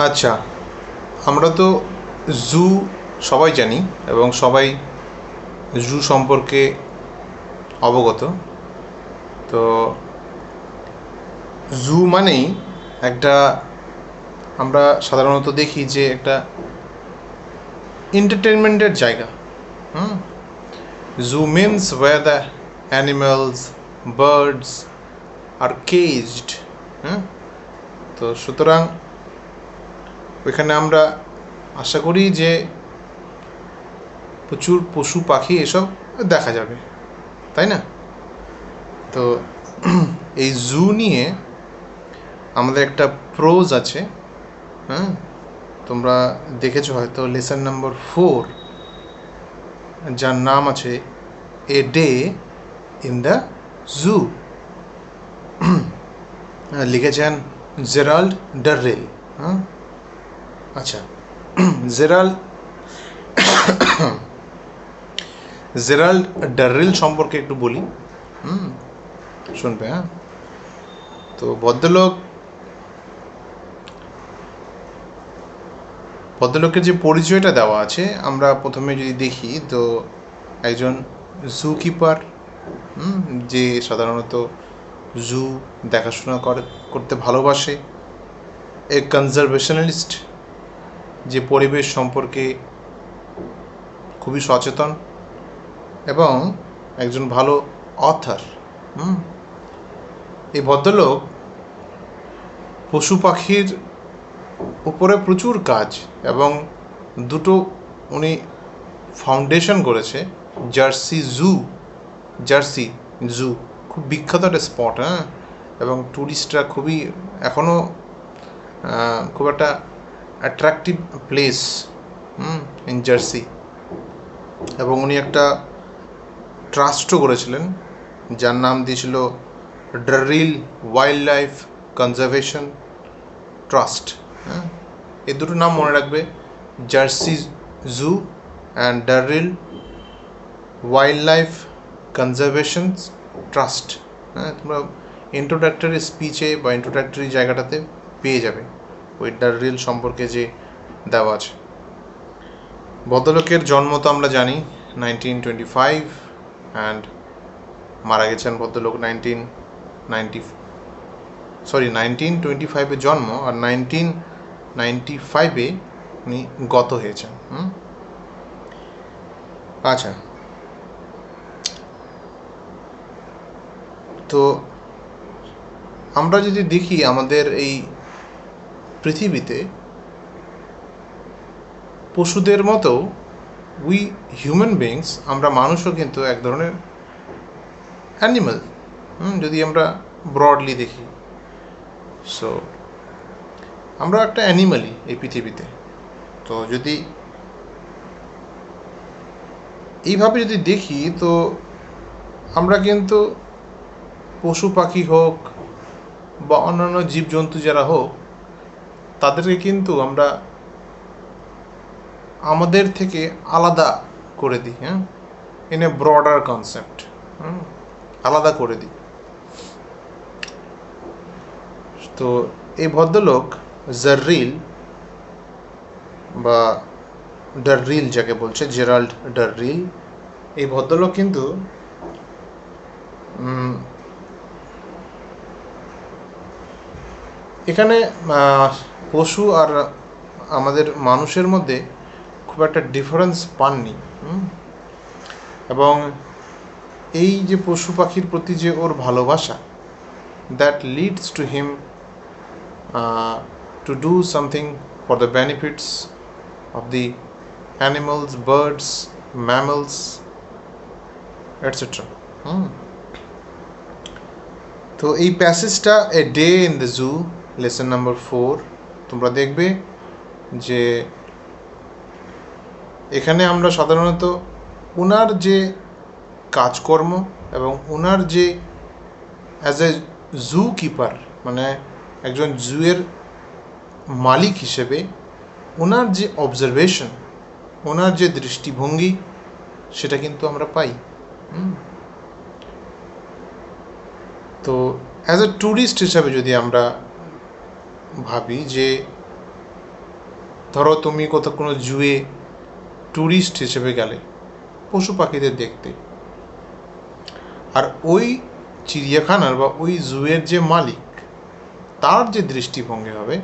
আচ্ছা, আমরা তো জু সবাই জানি এবং সবাই জু সম্পর্কে অবগত। তো জু মানেই একটা, আমরা সাধারণত দেখি যে একটা এন্টারটেনমেন্টের জায়গা। Hmm zoo means where the animals, birds are caged. হ্যাঁ, তো সুতরাং ওইখানে আমরা আশা করি যে প্রচুর পশু পাখি এসব দেখা যাবে, তাই না? তো এই জু নিয়ে আমাদের একটা প্রোজ আছে। হ্যাঁ, তোমরা দেখেছো হয়তো লেসন নাম্বার 4, যার নাম আছে a day in the zoo. লিখেছেন জেরাল্ড ডাররেল। হ্যাঁ, আচ্ছা, জেরাল্ড জেরাল্ড ডাররেল সম্পর্কে একটু বলি। শুনবে? হ্যাঁ, তো ভদ্রলোকের যে পরিচয়টা দেওয়া আছে, আমরা প্রথমে যদি দেখি তো একজন জু কিপার, যে সাধারণত জু দেখাশোনা করতে ভালোবাসে, এ কনজারভেশনালিস্ট, যে পরিবেশ সম্পর্কে খুবই সচেতন, এবং একজন ভালো অথর। এই ভদ্রলোক পশু পাখির উপরে প্রচুর কাজ, এবং দুটো উনি ফাউন্ডেশন করেছে। জার্সি জু খুব বিখ্যাত একটা স্পট। হ্যাঁ, এবং ট্যুরিস্টরা খুবই এখনও খুব একটা অ্যাট্রাকটিভ প্লেস ইন জার্সি। এবং উনি একটা ট্রাস্টও করেছিলেন, যার নাম দিয়েছিল Durrell wild life conservation trust. হ্যাঁ, এই দুটো নাম মনে রাখবে, Jersey zoo and Durrell wild life conservation trust. হ্যাঁ, তোমরা ইন্ট্রোডাক্টরি স্পিচে বা ইন্ট্রোডাক্টরি জায়গাটাতে পেয়ে যাবে ওই ডাররিল সম্পর্কে যে দেওয়া আছে। ভদ্রলোকের জন্ম তো আমরা জানি 1925, অ্যান্ড মারা গেছেন ভদ্রলোক 1925-এ জন্ম, আর 1995-এ উনি গত হয়েছেন। আচ্ছা, তো আমরা যদি দেখি আমাদের এই পৃথিবীতে পশুদের মতো উই হিউম্যান বিংস, আমরা মানুষও কিন্তু এক ধরনের অ্যানিমাল, যদি আমরা ব্রডলি দেখি। সো আমরা একটা অ্যানিমালই এই পৃথিবীতে। তো যদি এইভাবে যদি দেখি, তো আমরা কিন্তু পশু পাখি হোক বা অন্যান্য জীবজন্তু যারা হোক, তাদেরকে কিন্তু আমরা আমাদের থেকে আলাদা করে দিই। হ্যাঁ, ইন এ ব্রডার কনসেপ্ট, আলাদা করে দিই। তো এই ভদ্রলোক জাররিল বা ডাররিল যাকে বলছে, জেরাল্ড ডাররিল, এই ভদ্রলোক কিন্তু এখানে পশু আর আমাদের মানুষের মধ্যে খুব একটা ডিফারেন্স পাননি। এবং এই যে পশু পাখির প্রতি যে ওর ভালোবাসা, that leads to him to do something for the benefits of the animals, birds, mammals, etc. তো এই প্যাসেজটা a day in the zoo, lesson number 4, তোমরা দেখবে যে এখানে আমরা সাধারণত ওনার যে কাজকর্ম এবং ওনার যে অ্যাজ এ জু কিপার, মানে একজন জুয়ের মালিক হিসেবে ওনার যে অবজারভেশন, ওনার যে দৃষ্টিভঙ্গি, সেটা কিন্তু আমরা পাই। তো অ্যাজ এ ট্যুরিস্ট হিসাবে যদি আমরা ভাবি যে ধরো তুমি কোনো জুয়ে ট্যুরিস্ট হিসেবে গেলে পশু পাখিদের দেখতে, আর ওই চিড়িয়াখানার বা ওই জুয়ের যে মালিক, তার যে দৃষ্টিভঙ্গি হবে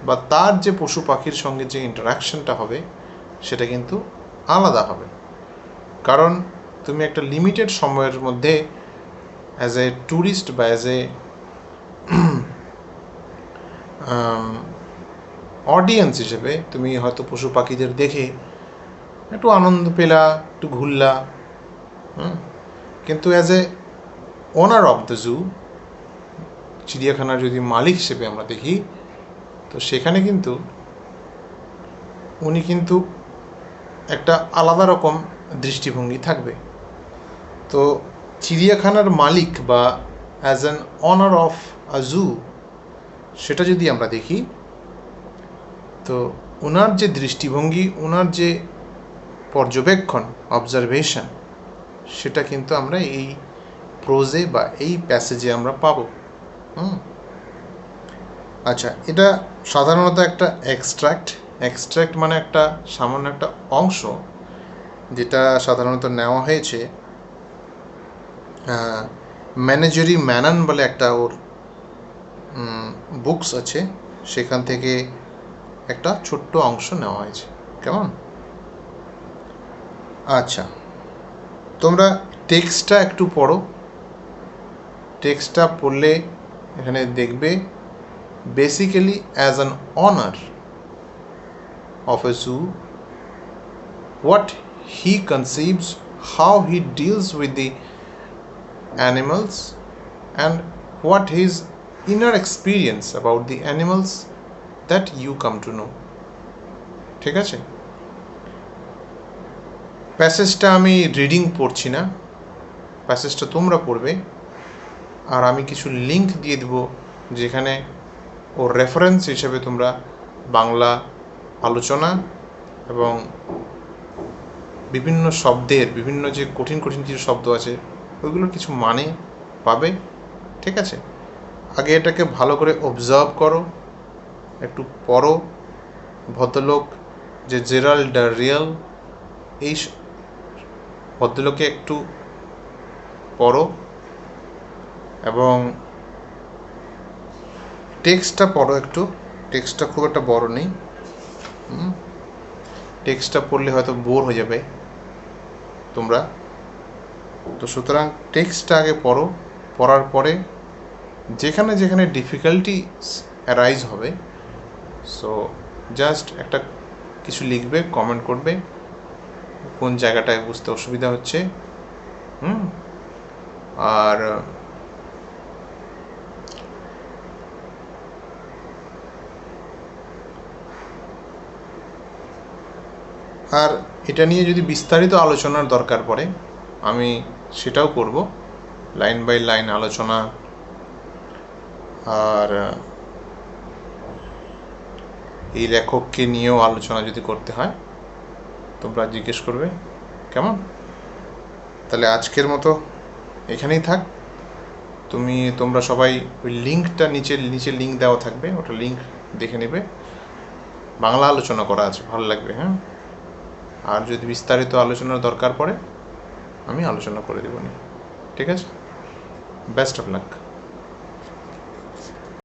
বা তার যে পশু পাখির সঙ্গে যে ইন্টারাকশনটা হবে সেটা কিন্তু আলাদা হবে। কারণ তুমি একটা লিমিটেড সময়ের মধ্যে অ্যাজ এ ট্যুরিস্ট বা অ্যাজ এ অডিয়েন্স হিসেবে তুমি হয়তো পশু পাখিদের দেখে একটু আনন্দ পেলা, একটু ঘুরলা, কিন্তু as a owner of the zoo, চিড়িয়াখানার যদি মালিক হিসেবে আমরা দেখি, তো সেখানে কিন্তু উনি কিন্তু একটা আলাদা রকম দৃষ্টিভঙ্গি থাকবে। তো চিড়িয়াখানার মালিক বা as an owner of a zoo, সেটা যদি আমরা দেখি, তো ওনার যে দৃষ্টিভঙ্গি, ওনার যে পর্যবেক্ষণ, অবজারভেশন, সেটা কিন্তু আমরা এই প্রোজে বা এই প্যাসেজে আমরা পাবো। আচ্ছা, এটা সাধারণত একটা এক্সট্র্যাক্ট মানে একটা সামান্য একটা অংশ, যেটা সাধারণত নেওয়া হয়েছে ম্যানেজারি ম্যানন বলে একটা ওর বুকস আছে, সেখান থেকে একটা ছোট্ট অংশ নেওয়া হয়েছে। কেমন? আচ্ছা, তোমরা টেক্সটটা একটু পড়ো। টেক্সটটা পড়লে এখানে দেখবে basically as an honor of a zoo, what he conceives, how he deals with the animals, and what his inner experience about the animals that you come to know. ঠিক আছে? প্যাসেজটা আমি রিডিং পড়ছি না, প্যাসেজটা তোমরা পড়বে, আর আমি কিছু লিঙ্ক দিয়ে দেবো যেখানে ও রেফারেন্স হিসেবে তোমরা বাংলা আলোচনা এবং বিভিন্ন শব্দের, বিভিন্ন যে কঠিন কিছু শব্দ আছে ওইগুলোর কিছু মানে পাবে। ঠিক আছে? আগে এটাকে ভালো করে অবজার্ভ করো, একটু পড়ো। ভদ্রলোক যে জেরাল্ড দ্য রিয়েল, এই ভদ্রলোকে একটু পড়ো এবং টেক্সটটা পড়ো একটু। টেক্সটটা খুব একটা বড় নেই, টেক্সটটা পড়লে হয়তো বোর হয়ে যাবে তোমরা। তো সুতরাং টেক্সটটা আগে পড়ো, পড়ার পরে যেখানে যেখানে ডিফিকাল্টি অ্যারাইজ হবে, সো জাস্ট একটা কিছু লিখবে, কমেন্ট করবে কোন জায়গাটায় বুঝতে অসুবিধা হচ্ছে। আর আর এটা নিয়ে যদি বিস্তারিত আলোচনার দরকার পড়ে, আমি সেটাও করব, লাইন বাই লাইন আলোচনা। আর এই লেখককে নিয়েও আলোচনা যদি করতে হয় তোমরা জিজ্ঞেস করবে। কেমন? তাহলে আজকের মতো এখানেই থাক। তোমরা সবাই ওই লিঙ্কটা নিচে লিঙ্ক দেওয়া থাকবে, ওটা লিঙ্ক দেখে নেবে। বাংলা আলোচনা করা আছে, ভালো লাগবে। হ্যাঁ, আর যদি বিস্তারিত আলোচনার দরকার পড়ে আমি আলোচনা করে দেবো। ঠিক আছে? Best of luck.